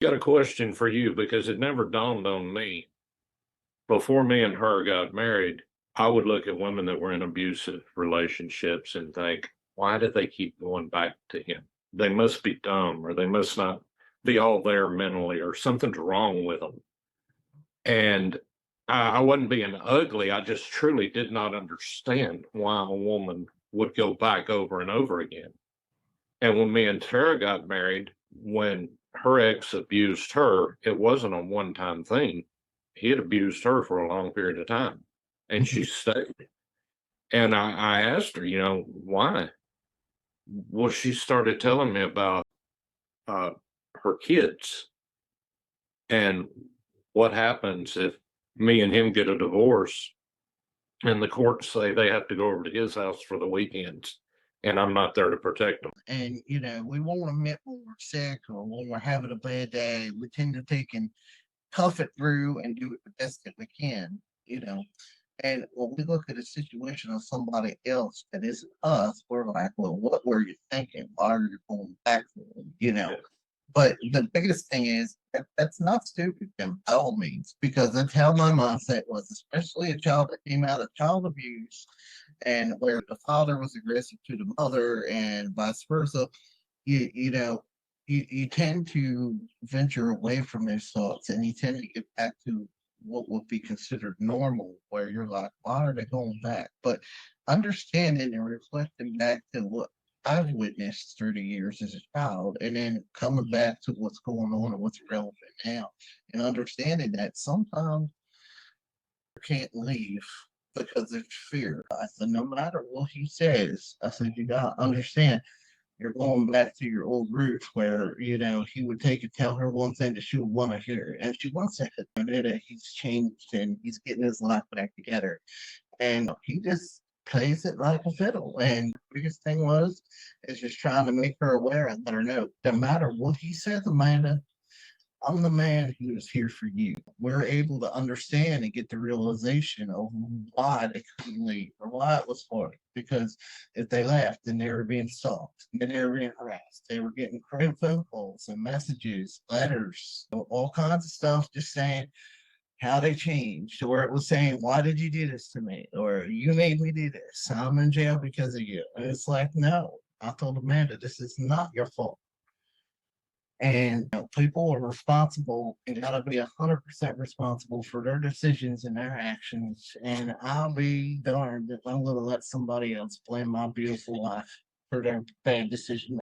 Got a question for you because it never dawned on me. Before me and her got married, I would look at women that were in abusive relationships and think, why do they keep going back to him? They must be dumb or they must not be all there mentally or something's wrong with them. And I wasn't being ugly. I just truly did not understand why a woman would go back over and over again. And when me and Tara got married, when her ex abused her, it wasn't a one time thing. He had abused her for a long period of time and she stayed. And I asked her, why? Well, she started telling me about uh, her kids and what happens if me and him get a divorce and the courts say they have to go over to his house for the weekends and I'm not there to protect them. And we won't admit when we're sick or when we're having a bad day. We tend to take and tough it through and do it the best that we can, And when we look at a situation of somebody else that isn't us, we're like, well, what were you thinking? Why are you going back for them? Yeah. But the biggest thing is that's not stupid by all means, because that's how my mindset was, especially a child that came out of child abuse and where the father was aggressive to the mother and vice versa. You know, you tend to venture away from those thoughts and you tend to get back to what would be considered normal, where you're like, why are they going back? But understanding and reflecting back to what I've witnessed through the years as a child, and then coming back to what's going on and what's relevant now, and understanding that sometimes you can't leave because of fear. I said, no matter what he says, I said, you gotta understand you're going back to your old roots where, he would take and tell her one thing that she would want to hear. And she wants to admit that he's changed and he's getting his life back together. And he just plays it like a fiddle. And the biggest thing is just trying to make her aware and let her know, no matter what he says, Amanda, I'm the man who is here for you. We're able to understand and get the realization of why they couldn't leave or why it was hard. Because if they left, then they were being stalked, then they were being harassed. They were getting crazy phone calls and messages, letters, all kinds of stuff, just saying how they changed, or it was saying, "Why did you do this to me?" or "You made me do this. I'm in jail because of you." And it's like, no, I told Amanda, this is not your fault. And people are responsible and gotta be 100% responsible for their decisions and their actions. And I'll be darned if I'm gonna let somebody else blame my beautiful life for their bad decision